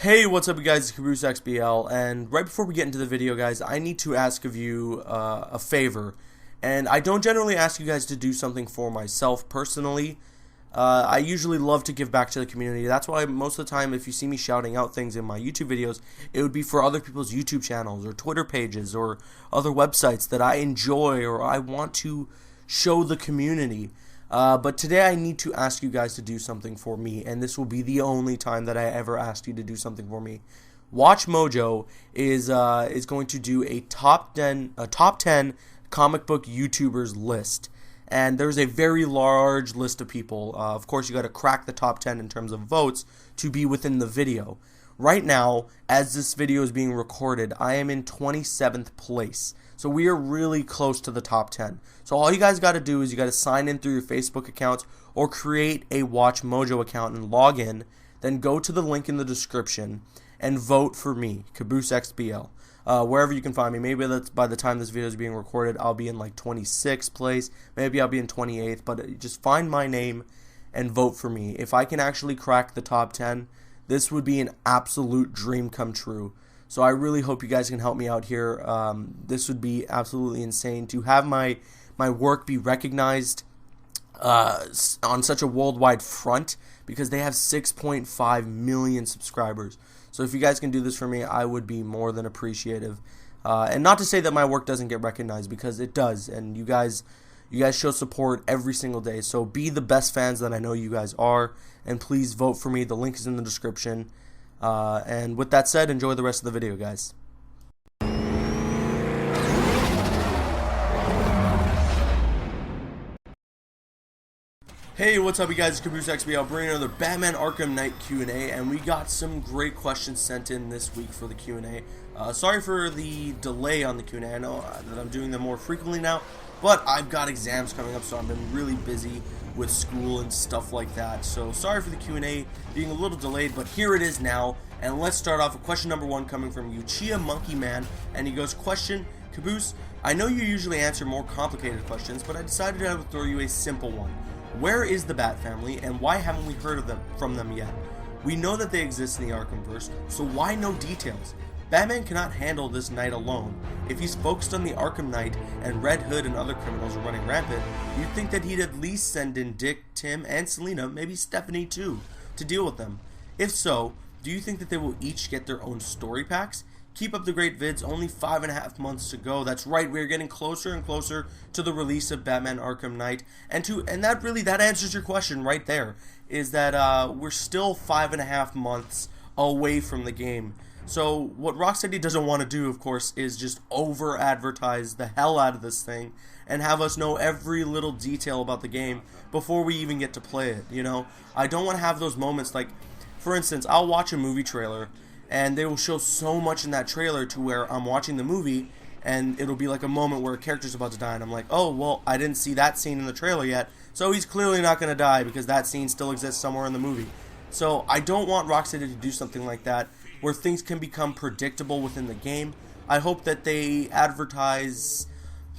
Hey, what's up, you guys? It's Caboose XBL, and right before we get into the video, guys, I need to ask of you a favor. And I don't generally ask you guys to do something for myself personally. I usually love to give back to the community. That's why most of the time, if you see me shouting out things in my YouTube videos, it would be for other people's YouTube channels or Twitter pages or other websites that I enjoy or I want to show the community. But today I need to ask you guys to do something for me, and this will be the only time that I ever ask you to do something for me. Watch Mojo is going to do a top 10 comic book YouTubers list, and there's a very large list of people. Of course, you got to crack the top 10 in terms of votes to be within the video. Right now, as this video is being recorded, I am in 27th place. So we are really close to the top 10. So all you guys got to do is you got to sign in through your Facebook accounts or create a Watch Mojo account and log in. Then go to the link in the description and vote for me, Caboose XBL. Wherever you can find me. Maybe that's by the time this video is being recorded, I'll be in like 26th place. Maybe I'll be in 28th. But just find my name and vote for me. If I can actually crack the top 10, this would be an absolute dream come true. So I really hope you guys can help me out here. This would be absolutely insane to have my work be recognized on such a worldwide front, because they have 6.5 million subscribers. So if you guys can do this for me, I would be more than appreciative. And not to say that my work doesn't get recognized, because it does, and you guys show support every single day. So be the best fans that I know you guys are, and please vote for me. The link is in the description. And with that said, enjoy the rest of the video, guys. Hey, what's up, you guys? It's Caboose XBL bringing another Batman Arkham Knight Q&A, and we got some great questions sent in this week for the Q&A. Sorry for the delay on the Q&A. I know that I'm doing them more frequently now, but I've got exams coming up, so I've been really busy with school and stuff like that. So sorry for the Q&A being a little delayed, but here it is now. And let's start off with question number 1 coming from Uchiha Monkey Man, and he goes, question, Caboose, I know you usually answer more complicated questions, but I decided I would throw you a simple one. Where is the Bat family, and why haven't we heard from them yet? We know that they exist in the Arkhamverse, so why no details? Batman cannot handle this Knight alone. If he's focused on the Arkham Knight and Red Hood and other criminals are running rampant, you'd think that he'd at least send in Dick, Tim, and Selina, maybe Stephanie too, to deal with them. If so, do you think that they will each get their own story packs? Keep up the great vids, only 5.5 months to go. That's right, we're getting closer and closer to the release of Batman Arkham Knight. And that answers your question right there, is that we're still 5.5 months away from the game. So what Rocksteady doesn't want to do, of course, is just over-advertise the hell out of this thing and have us know every little detail about the game before we even get to play it, you know? I don't want to have those moments like, for instance, I'll watch a movie trailer and they will show so much in that trailer to where I'm watching the movie and it'll be like a moment where a character's about to die and I'm like, oh, well, I didn't see that scene in the trailer yet, so he's clearly not going to die because that scene still exists somewhere in the movie. So I don't want Rocksteady to do something like that where things can become predictable within the game. I hope that they advertise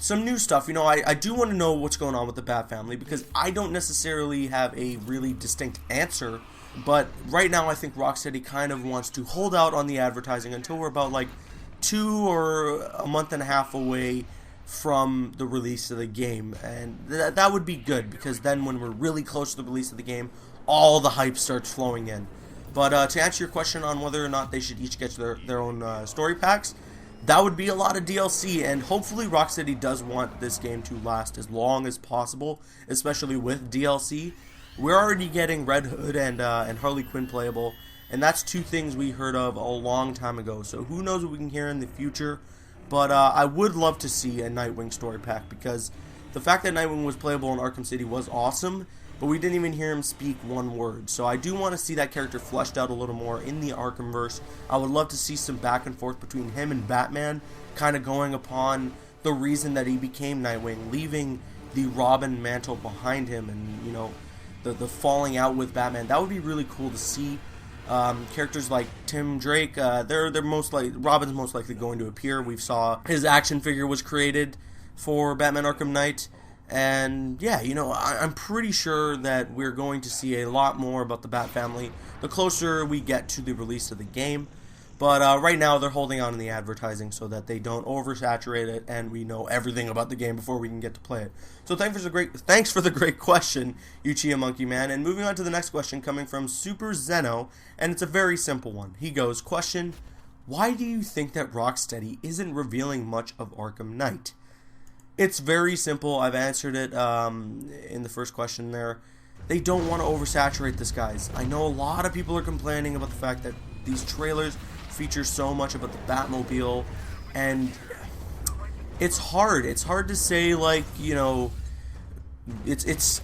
some new stuff. You know, I do want to know what's going on with the Bat family, because I don't necessarily have a really distinct answer. But right now, I think Rocksteady kind of wants to hold out on the advertising until we're about like 2 or a month and a half away from the release of the game. And that would be good, because then when we're really close to the release of the game, all the hype starts flowing in. But to answer your question on whether or not they should each get their own story packs, that would be a lot of DLC, and hopefully Rocksteady does want this game to last as long as possible, especially with DLC. We're already getting Red Hood and Harley Quinn playable, and that's 2 things we heard of a long time ago, so who knows what we can hear in the future. But I would love to see a Nightwing story pack, because the fact that Nightwing was playable in Arkham City was awesome, but we didn't even hear him speak one word. So I do want to see that character fleshed out a little more in the Arkhamverse. I would love to see some back and forth between him and Batman, kind of going upon the reason that he became Nightwing, leaving the Robin mantle behind him, and, you know, the falling out with Batman. That would be really cool to see. Characters like Tim Drake, they're most like Robin's most likely going to appear. We saw his action figure was created for Batman Arkham Knight. And yeah, you know, I'm pretty sure that we're going to see a lot more about the Bat family the closer we get to the release of the game. But right now they're holding on in the advertising so that they don't oversaturate it and we know everything about the game before we can get to play it. So thanks for the great question, Uchiha Monkey Man. And moving on to the next question coming from Super Zeno, and it's a very simple one. He goes, question, why do you think that Rocksteady isn't revealing much of Arkham Knight? It's very simple. I've answered it in the first question there. They don't want to oversaturate this, guys. I know a lot of people are complaining about the fact that these trailers feature so much about the Batmobile, and it's hard. It's hard to say, like, you know, it's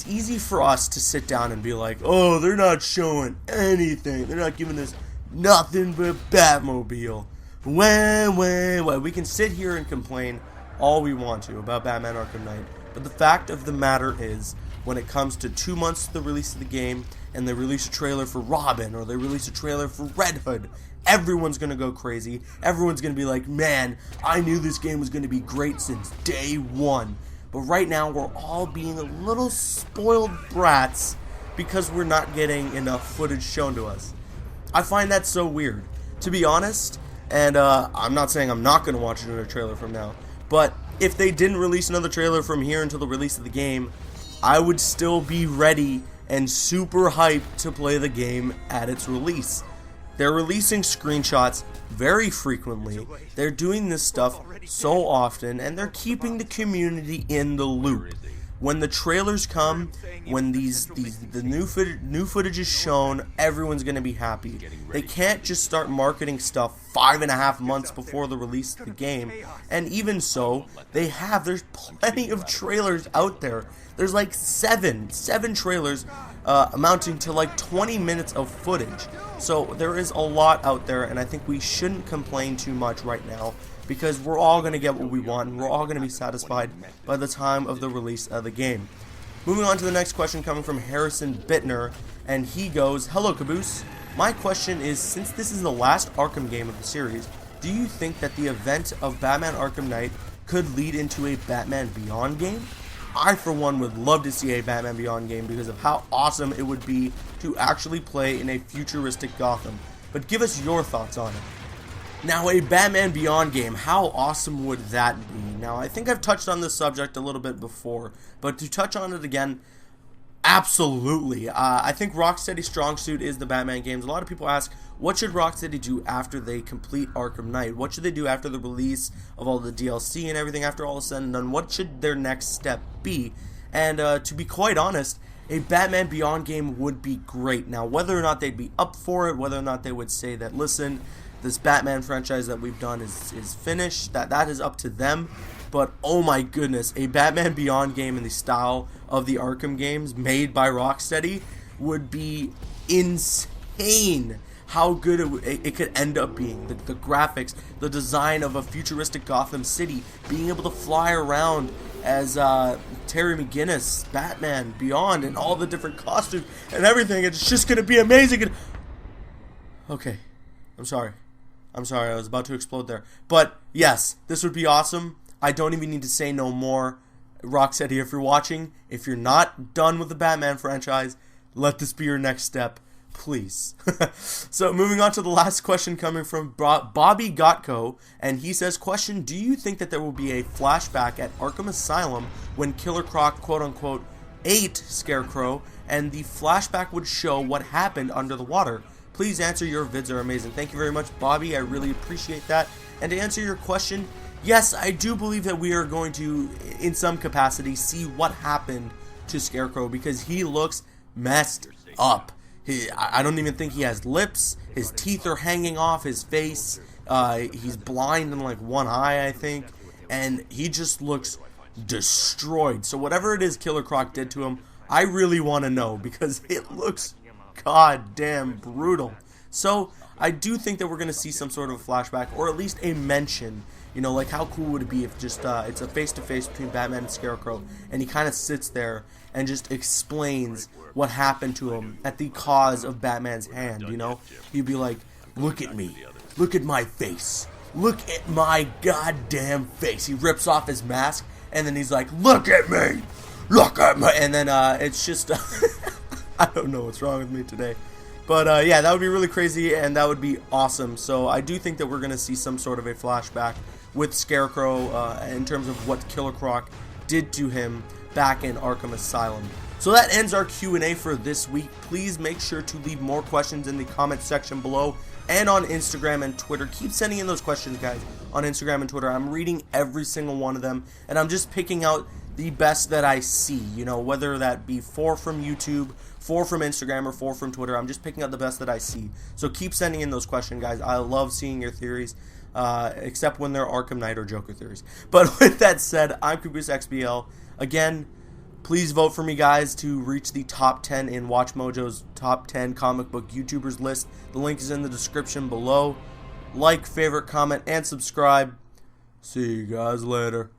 easy for us to sit down and be like, oh, they're not showing anything. They're not giving us nothing but Batmobile. When we can sit here and complain all we want to about Batman Arkham Knight, but the fact of the matter is, when it comes to 2 months to the release of the game, and they release a trailer for Robin, or they release a trailer for Red Hood, everyone's going to go crazy. Everyone's going to be like, man, I knew this game was going to be great since day one. But right now, we're all being a little spoiled brats because we're not getting enough footage shown to us. I find that so weird, to be honest, and I'm not saying I'm not going to watch another trailer from now, but if they didn't release another trailer from here until the release of the game, I would still be ready and super hyped to play the game at its release. They're releasing screenshots very frequently. They're doing this stuff so often, and they're keeping the community in the loop. When the trailers come, when the new footage is shown, everyone's going to be happy. They can't just start marketing stuff 5.5 months before the release of the game. And even so, there's plenty of trailers out there. There's like seven trailers amounting to like 20 minutes of footage. So there is a lot out there, and I think we shouldn't complain too much right now, because we're all going to get what we want, and we're all going to be satisfied by the time of the release of the game. Moving on to the next question coming from Harrison Bittner, and he goes, hello Caboose. My question is, since this is the last Arkham game of the series, do you think that the event of Batman Arkham Knight could lead into a Batman Beyond game? I, for one, would love to see a Batman Beyond game because of how awesome it would be to actually play in a futuristic Gotham. But give us your thoughts on it. Now, a Batman Beyond game, how awesome would that be? Now, I think I've touched on this subject a little bit before, but to touch on it again, absolutely. I think Rocksteady's strong suit is the Batman games. A lot of people ask, what should Rocksteady do after they complete Arkham Knight? What should they do after the release of all the DLC and everything, after all is said and done? What should their next step be? And to be quite honest, a Batman Beyond game would be great. Now, whether or not they'd be up for it, whether or not they would say that, listen, this Batman franchise that we've done is finished, that is up to them. But oh my goodness, a Batman Beyond game in the style of the Arkham games made by Rocksteady would be insane. How good it could end up being. The graphics, the design of a futuristic Gotham City, being able to fly around as Terry McGinnis, Batman, Beyond, and all the different costumes and everything. It's just going to be amazing. Okay, I'm sorry, I was about to explode there. But yes, this would be awesome. I don't even need to say no more. Rocksteady, if you're watching, if you're not done with the Batman franchise, let this be your next step, please. So moving on to the last question coming from Bobby Gotko, and he says, question, do you think that there will be a flashback at Arkham Asylum when Killer Croc quote-unquote ate Scarecrow, and the flashback would show what happened under the water? Please answer. Your vids are amazing. Thank you very much, Bobby. I really appreciate that. And to answer your question, yes, I do believe that we are going to, in some capacity, see what happened to Scarecrow, because he looks messed up. I don't even think he has lips. His teeth are hanging off his face. He's blind in like one eye, I think. And he just looks destroyed. So whatever it is Killer Croc did to him, I really want to know, because it looks goddamn brutal. So I do think that we're going to see some sort of flashback, or at least a mention. You know, like how cool would it be if just it's a face-to-face between Batman and Scarecrow, and he kind of sits there and just explains what happened to him at the cause of Batman's hand, you know? He'd be like, look at me, look at my face, look at my goddamn face. He rips off his mask, and then he's like, look at me, and then it's just I don't know what's wrong with me today. But yeah, that would be really crazy, and that would be awesome. So I do think that we're going to see some sort of a flashback with Scarecrow in terms of what Killer Croc did to him back in Arkham Asylum. So that ends our Q&A for this week. Please make sure to leave more questions in the comment section below and on Instagram and Twitter. Keep sending in those questions, guys, on Instagram and Twitter. I'm reading every single one of them, and I'm just picking out the best that I see, you know, whether that be 4 from YouTube, 4 from Instagram, or 4 from Twitter. I'm just picking out the best that I see. So keep sending in those questions, guys. I love seeing your theories, except when they're Arkham Knight or Joker theories. But with that said, I'm CaboosXBL. Again, please vote for me, guys, to reach the top 10 in WatchMojo's top 10 comic book YouTubers list. The link is in the description below. Like, favorite, comment, and subscribe. See you guys later.